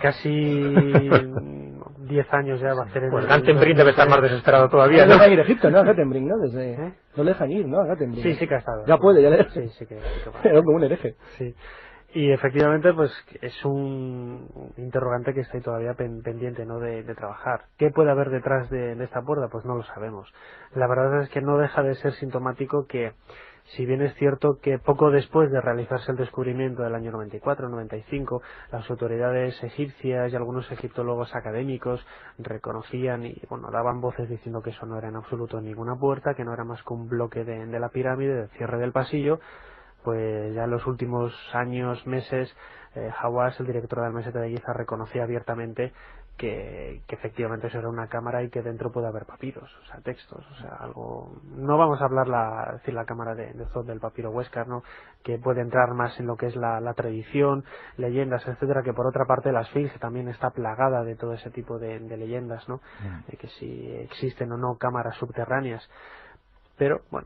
Casi 10 años ya va a hacer... Pues Gatenbrink debe estar más desesperado todavía, no ¿no? dejan ir a Egipto, ¿no? A Gatenbrink, ¿no? No le dejan ir, ¿no? A Gatenbrink. Sí que ha estado. Ya puede, ya le... Sí que Era como un hereje. Sí. Y efectivamente, pues es un interrogante que está ahí todavía pendiente, ¿no?, de trabajar. ¿Qué puede haber detrás de esta puerta? Pues no lo sabemos. La verdad es que no deja de ser sintomático que, si bien es cierto que poco después de realizarse el descubrimiento del año 94-95, las autoridades egipcias y algunos egiptólogos académicos reconocían y, bueno, daban voces diciendo que eso no era en absoluto ninguna puerta, que no era más que un bloque de la pirámide, del cierre del pasillo, pues ya en los últimos años, meses, Hawass, el director de la meseta de Giza, reconocía abiertamente que efectivamente eso era una cámara y que dentro puede haber papiros, o sea, textos, o sea, algo... No vamos a hablar la cámara de Zod del papiro Huéscar, ¿no?, que puede entrar más en lo que es la tradición, leyendas, etcétera, que por otra parte la Esfinge también está plagada de todo ese tipo de leyendas, ¿no?, de que si existen o no cámaras subterráneas, pero, bueno...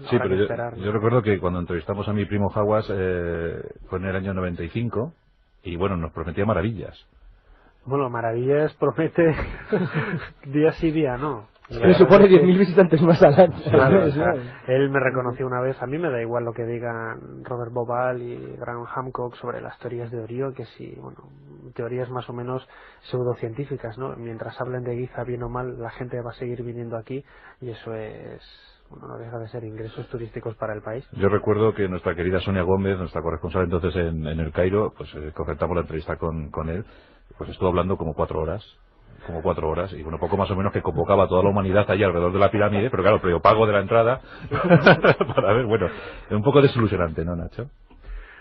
Sí, pero yo recuerdo que cuando entrevistamos a mi primo Hawass fue en el año 95 y bueno, nos prometía maravillas. Bueno, maravillas promete día sí día no. Se supone 10.000 visitantes más al año. Claro, o sea, él me reconoció una vez, a mí me da igual lo que digan Robert Bauval y Graham Hancock sobre las teorías de Orión, que sí, bueno, teorías más o menos pseudocientíficas, ¿no? Mientras hablen de Giza bien o mal, la gente va a seguir viniendo aquí y eso es... Bueno, no deja de ser ingresos turísticos para el país. Yo recuerdo que nuestra querida Sonia Gómez, nuestra corresponsal entonces en el Cairo, pues concertamos la entrevista con él, pues estuvo hablando como 4 horas, y bueno, poco más o menos que convocaba a toda la humanidad allí alrededor de la pirámide, pero claro, prepago de la entrada, para ver, bueno, es un poco desilusionante, ¿no, Nacho?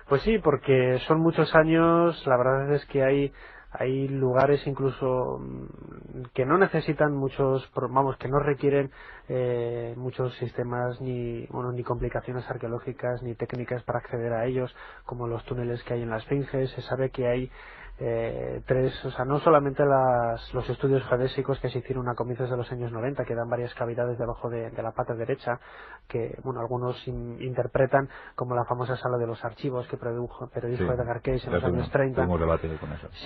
Pues sí, porque son muchos años, la verdad es que hay lugares incluso que no necesitan que no requieren muchos sistemas ni complicaciones arqueológicas ni técnicas para acceder a ellos, como los túneles que hay en las Esfinges. Se sabe que hay no solamente los estudios geodésicos que se hicieron a comienzos de los años 90, que dan varias cavidades debajo de la pata derecha, que bueno, algunos interpretan como la famosa sala de los archivos que predijo Edgar Cayce en los años 30,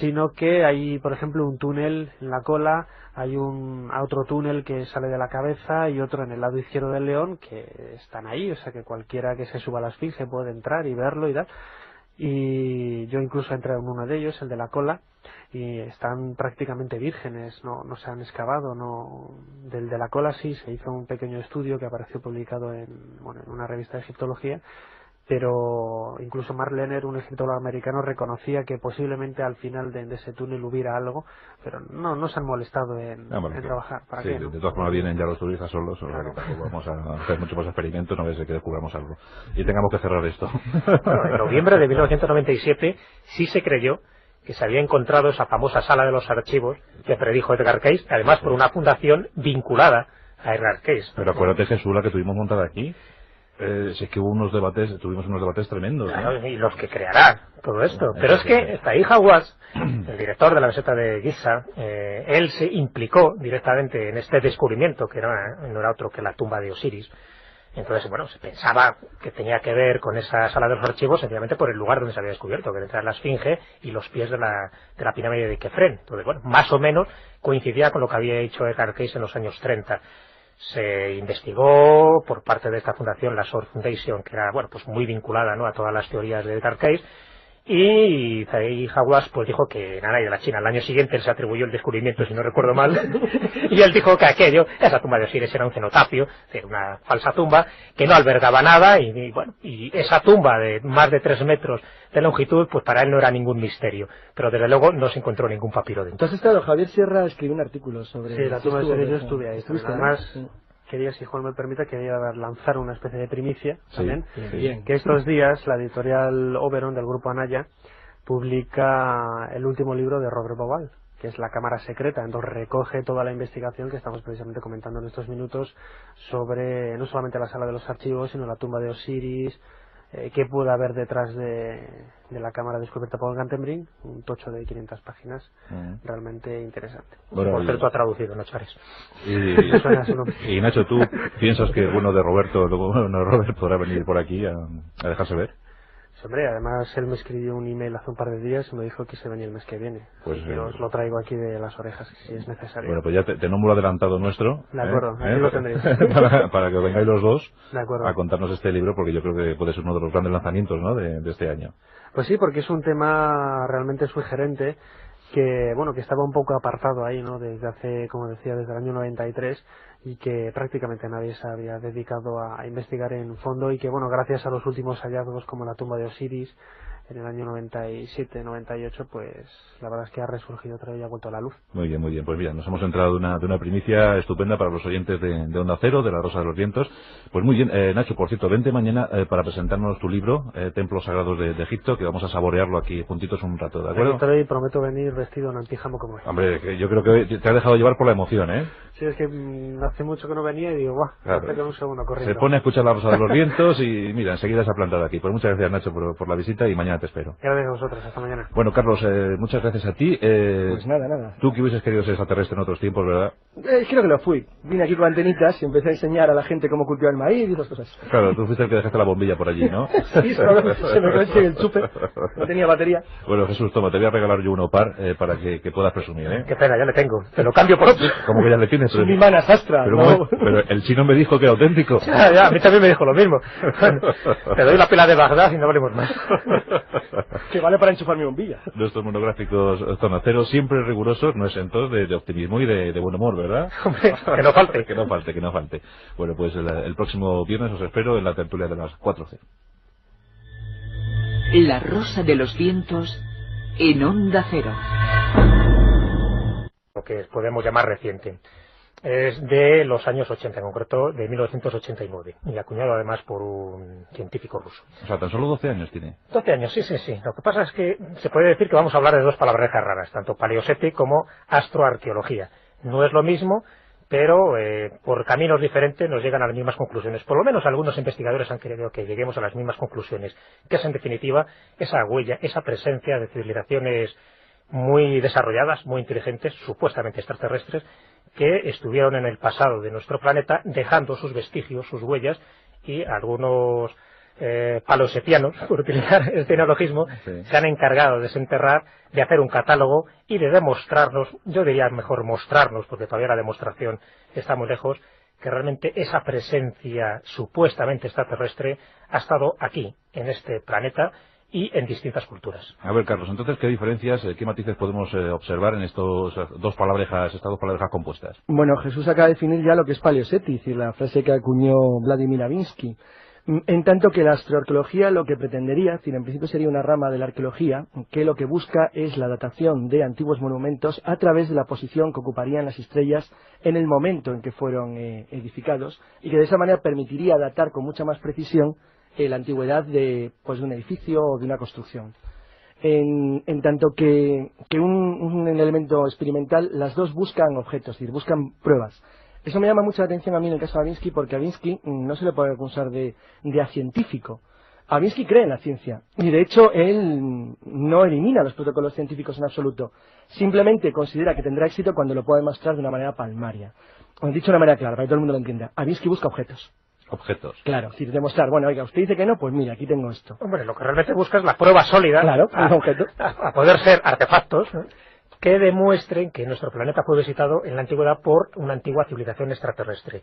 sino que hay, por ejemplo, un túnel en la cola, hay otro túnel que sale de la cabeza y otro en el lado izquierdo del león, que están ahí, o sea que cualquiera que se suba a la Esfinge puede entrar y verlo y tal. Y yo incluso entré en uno de ellos, el de la cola, y están prácticamente vírgenes, no se han excavado, del de la cola sí se hizo un pequeño estudio que apareció publicado en una revista de egiptología, pero incluso Mark Lenner, un egiptólogo americano, reconocía que posiblemente al final de ese túnel hubiera algo, pero no se han molestado en trabajar. ¿Para qué, no? De todas formas vienen ya los turistas solos, o sea que tampoco vamos a hacer muchos más experimentos, no ves que descubramos algo y tengamos que cerrar esto. Bueno, en noviembre de 1997 sí se creyó que se había encontrado esa famosa sala de los archivos que predijo Edgar Cayce, además por una fundación vinculada a Edgar Cayce. Pero acuérdate, Jesús, la que tuvimos montada aquí. Si es que tuvimos unos debates tremendos, ¿no? Claro, y los que creará todo esto. Pero es que Zahi Hawass, el director de la meseta de Giza, él se implicó directamente en este descubrimiento, que no era otro que la tumba de Osiris. Entonces, bueno, se pensaba que tenía que ver con esa sala de los archivos sencillamente por el lugar donde se había descubierto, que era la Esfinge y los pies de la pirámide de Kefren. Entonces, bueno, más o menos coincidía con lo que había hecho Edgar Cayce en los años 30. Se investigó por parte de esta fundación, la Sword Foundation, que era, bueno, pues muy vinculada, ¿no?, a todas las teorías de Edgar Cayce, y Zahi Hawass pues dijo que nada, y de la China. Al año siguiente él se atribuyó el descubrimiento, si no recuerdo mal, y él dijo que esa tumba de Osiris era un cenotafio, una falsa tumba, que no albergaba nada, y esa tumba de más de 3 metros de longitud, pues para él no era ningún misterio, pero desde luego no se encontró ningún papiro dentro. ¿Tú has estado? Javier Sierra escribió un artículo sobre... Sí, la tumba de Osiris, yo estuve ahí. Además, sí. Quería, si Juan me permite, quería lanzar una especie de primicia también, Bien. que estos días la editorial Oberon del grupo Anaya publica el último libro de Robert Bauval, que es La Cámara Secreta. Entonces recoge toda la investigación que estamos precisamente comentando en estos minutos sobre no solamente la sala de los archivos, sino la tumba de Osiris, qué puede haber detrás de la cámara descubierta por Gantenbrink, un tocho de 500 páginas, realmente interesante. Bueno, por cierto, ha traducido Nacho Ares. Y Nacho, ¿tú piensas que el bueno de Roberto, Robert podrá venir por aquí a dejarse ver? Hombre, además él me escribió un email hace un par de días y me dijo que se venía el mes que viene. Pues yo os lo traigo aquí de las orejas, si es necesario. Bueno, pues ya te nombro adelantado nuestro. De acuerdo, aquí lo tendréis. para que vengáis los dos de acuerdo. A contarnos este libro, porque yo creo que puede ser uno de los grandes lanzamientos, ¿no?, de este año. Pues sí, porque es un tema realmente sugerente que, bueno, que estaba un poco apartado ahí, ¿no?, desde hace, como decía, desde el año 93, y que prácticamente nadie se había dedicado a investigar en fondo, y que, bueno, gracias a los últimos hallazgos como la tumba de Osiris en el año 97, 98, pues la verdad es que ha resurgido otra vez y ha vuelto a la luz. Muy bien, muy bien. Pues mira, nos hemos entrado de una primicia estupenda para los oyentes de Onda Cero, de La Rosa de los Vientos. Pues muy bien, Nacho, por cierto, vente mañana para presentarnos tu libro, Templos Sagrados de Egipto, que vamos a saborearlo aquí juntitos un rato, ¿de acuerdo? Y prometo venir vestido en antijamo como es. Hombre, que yo creo que te has dejado llevar por la emoción, ¿eh? Sí, es que hace mucho que no venía y digo, guau, claro, un segundo corriendo. Se pone a escuchar La Rosa de los Vientos y mira, enseguida se ha plantado aquí. Pues muchas gracias, Nacho, por la visita, y mañana te espero. Gracias a vosotros, hasta mañana. Bueno, Carlos, muchas gracias a ti. Pues nada. Tú que hubieses querido ser extraterrestre en otros tiempos, ¿verdad? Creo que lo fui. Vine aquí con antenitas y empecé a enseñar a la gente cómo cultivar el maíz y esas cosas. Claro, tú fuiste el que dejaste la bombilla por allí, ¿no? Sí, se me quedó en el chupe. No tenía batería. Bueno, Jesús, toma, te voy a regalar yo uno par para que puedas presumir, ¿eh? Qué pena, ya le tengo. Te lo cambio por otro. ¿Cómo que ya le tienes? Soy mi mana sastra. Pero el chino me dijo que era auténtico. Ya, a mí también me dijo lo mismo. Te doy la pila de Bagdad y no hablemos más. Que vale para enchufar mi bombilla. Nuestros monográficos Zona Cero, siempre rigurosos, no exentos de optimismo y de buen humor, ¿verdad? Hombre, que no falte. que no falte. Bueno, pues el próximo viernes os espero en la tertulia de las 4:00. La Rosa de los Vientos en Onda Cero. Lo que podemos llamar reciente. Es de los años 80, en concreto de 1989, y acuñado además por un científico ruso. O sea, tan solo 12 años tiene. 12 años, sí. Lo que pasa es que se puede decir que vamos a hablar de dos palabrejas raras, tanto paleoseti como astroarqueología. No es lo mismo, pero por caminos diferentes nos llegan a las mismas conclusiones. Por lo menos algunos investigadores han querido que lleguemos a las mismas conclusiones, que es en definitiva esa huella, esa presencia de civilizaciones muy desarrolladas, muy inteligentes, supuestamente extraterrestres, que estuvieron en el pasado de nuestro planeta dejando sus vestigios, sus huellas, y algunos palosetianos, por utilizar este neologismo, se han encargado de desenterrar, de hacer un catálogo y de demostrarnos, yo diría mejor mostrarnos, porque todavía la demostración está muy lejos, que realmente esa presencia supuestamente extraterrestre ha estado aquí, en este planeta, y en distintas culturas. A ver, Carlos, entonces, ¿qué diferencias, qué matices podemos observar en estas dos palabrejas compuestas? Bueno, Jesús acaba de definir ya lo que es paleoseti, es decir, la frase que acuñó Vladimir Levinsky. En tanto que la astroarqueología lo que pretendería, es decir, en principio sería una rama de la arqueología, que lo que busca es la datación de antiguos monumentos a través de la posición que ocuparían las estrellas en el momento en que fueron edificados, y que de esa manera permitiría datar con mucha más precisión la antigüedad de un edificio o de una construcción. En tanto que un elemento experimental, las dos buscan objetos, es decir, buscan pruebas. Eso me llama mucho la atención a mí en el caso de Avinsky, porque Avinsky no se le puede acusar de acientífico. Avinsky cree en la ciencia y de hecho él no elimina los protocolos científicos en absoluto, simplemente considera que tendrá éxito cuando lo pueda demostrar de una manera palmaria. O dicho de una manera clara, para que todo el mundo lo entienda, Avinsky busca objetos. Objetos. Claro, es decir, demostrar, bueno, oiga, usted dice que no, pues mira, aquí tengo esto. Hombre, lo que realmente busca es la prueba sólida, claro, un objeto, a poder ser artefactos, ¿no?, que demuestren que nuestro planeta fue visitado en la antigüedad por una antigua civilización extraterrestre.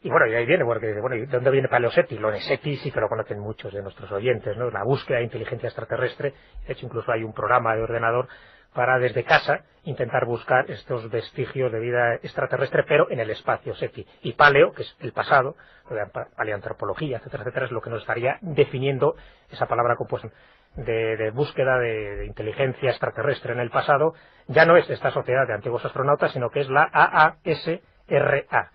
Y bueno, y ahí viene, porque bueno, ¿y dónde viene Paleoseti? Loneseti sí que lo conocen muchos de nuestros oyentes, ¿no? La búsqueda de inteligencia extraterrestre. De hecho, incluso hay un programa de ordenador para desde casa intentar buscar estos vestigios de vida extraterrestre, pero en el espacio, SETI. Y paleo, que es el pasado, paleoantropología, etcétera, etcétera, es lo que nos estaría definiendo esa palabra compuesta de búsqueda de inteligencia extraterrestre en el pasado. Ya no es esta sociedad de antiguos astronautas, sino que es la AASRA.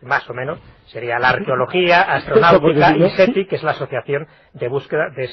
Más o menos sería la arqueología astronáutica y SETI, que es la asociación de búsqueda de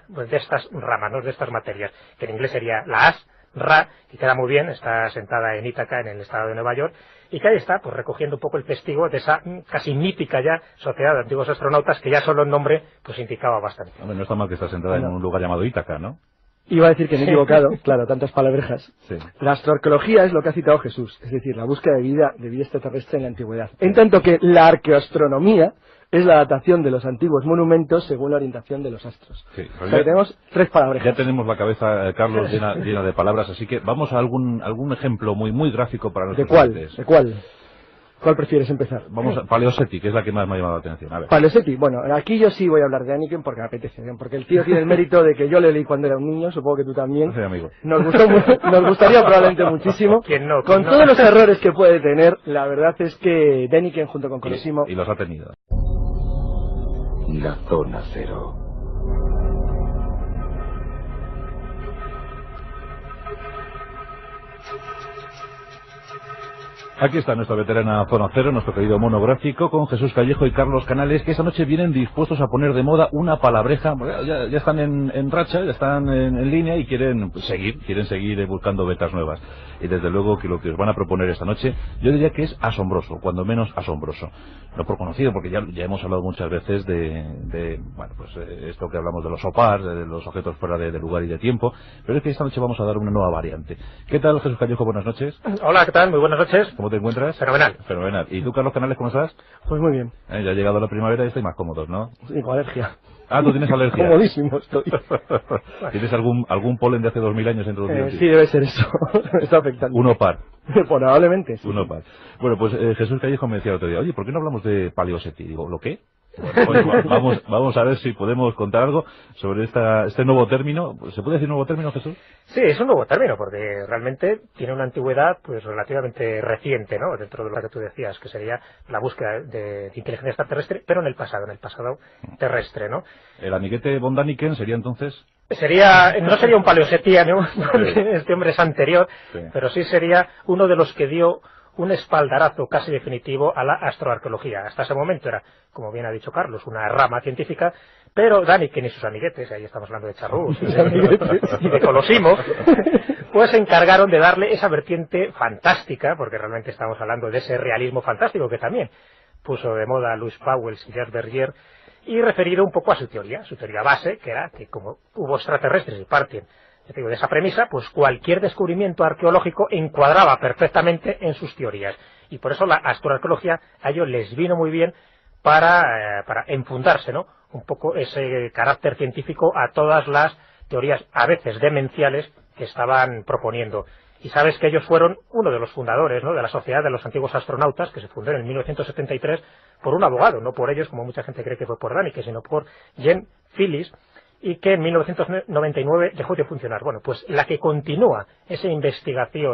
de estas ramas, ¿no?, de estas materias, que en inglés sería la ASRA, y queda muy bien, está sentada en Ítaca, en el estado de Nueva York, y que ahí está, pues recogiendo un poco el testigo de esa casi mítica ya sociedad de antiguos astronautas, que ya solo el nombre pues indicaba bastante. Hombre, no está mal que está sentada en un lugar llamado Ítaca, ¿no? Iba a decir que me he equivocado, claro, tantas palabrejas. Sí. La astroarqueología es lo que ha citado Jesús, es decir, la búsqueda de vida extraterrestre en la antigüedad. En tanto que la arqueoastronomía es la datación de los antiguos monumentos según la orientación de los astros. Sí, o sea, que tenemos tres palabrejas. Ya tenemos la cabeza, Carlos, llena de palabras, así que vamos a algún ejemplo muy gráfico para nuestros oyentes. ¿De cuál? ¿Cuál prefieres empezar? Vamos a Paleoseti, que es la que más me ha llamado la atención. A ver. Paleoseti, bueno, aquí yo sí voy a hablar de Däniken porque me apetece, porque el tío tiene el mérito de que yo le leí cuando era un niño, supongo que tú también. Sí, amigo. Nos gustaría probablemente muchísimo. ¿Quién no? Con todos los errores que puede tener, la verdad es que Däniken junto con Colosimo... Y los ha tenido. La zona cero. Aquí está nuestra veterana Zona Cero, nuestro querido monográfico, con Jesús Callejo y Carlos Canales, que esta noche vienen dispuestos a poner de moda una palabreja. Ya están en racha, ya están en línea y quieren seguir buscando vetas nuevas. Y desde luego que lo que os van a proponer esta noche, yo diría que es asombroso, cuando menos asombroso. No por conocido, porque ya hemos hablado muchas veces de esto que hablamos de los OPAR, de los objetos fuera de lugar y de tiempo, pero es que esta noche vamos a dar una nueva variante. ¿Qué tal, Jesús Callejo? Buenas noches. Hola, ¿qué tal? Muy buenas noches. ¿Cómo te encuentras? Fenomenal. Fenomenal. ¿Y tú, Carlos Canales, cómo estás? Pues muy bien. Ya ha llegado la primavera y estáis más cómodos, ¿no? Sí, con alergia. Ah, ¿tú tienes alergia? Comodísimo estoy. ¿Tienes algún polen de hace 2000 años introducido? Sí, debe ser eso. Me está afectando. Un OPAR. Probablemente, sí. Un OPAR. Bueno, pues Jesús Callejo me decía el otro día, oye, ¿por qué no hablamos de Paleoseti? Digo, ¿lo qué? Bueno, pues vamos a ver si podemos contar algo sobre este nuevo término. ¿Se puede decir nuevo término, Jesús? Sí, es un nuevo término, porque realmente tiene una antigüedad pues relativamente reciente, ¿no?, dentro de lo que tú decías, que sería la búsqueda de inteligencia extraterrestre, pero en el pasado terrestre, ¿no? El amiguete von Däniken sería entonces... No sería un paleosetiano, porque este hombre es anterior, sí, pero sí sería uno de los que dio un espaldarazo casi definitivo a la astroarqueología. Hasta ese momento era, como bien ha dicho Carlos, una rama científica, pero Däniken y sus amiguetes, ahí estamos hablando de Charrús y de Colosimo, pues se encargaron de darle esa vertiente fantástica, porque realmente estamos hablando de ese realismo fantástico que también puso de moda Louis Pauwels y Jacques Bergier, y referido un poco a su teoría base, que era que como hubo extraterrestres y parten de esa premisa, pues cualquier descubrimiento arqueológico encuadraba perfectamente en sus teorías. Y por eso la astroarqueología a ellos les vino muy bien para enfundarse, ¿no?, un poco ese carácter científico a todas las teorías, a veces demenciales, que estaban proponiendo. Y sabes que ellos fueron uno de los fundadores, ¿no?, de la Sociedad de los Antiguos Astronautas, que se fundó en 1973 por un abogado, no por ellos, como mucha gente cree que fue por Däniken, sino por Jen Phillips, y que en 1999 dejó de funcionar. Bueno, pues la que continúa esa investigación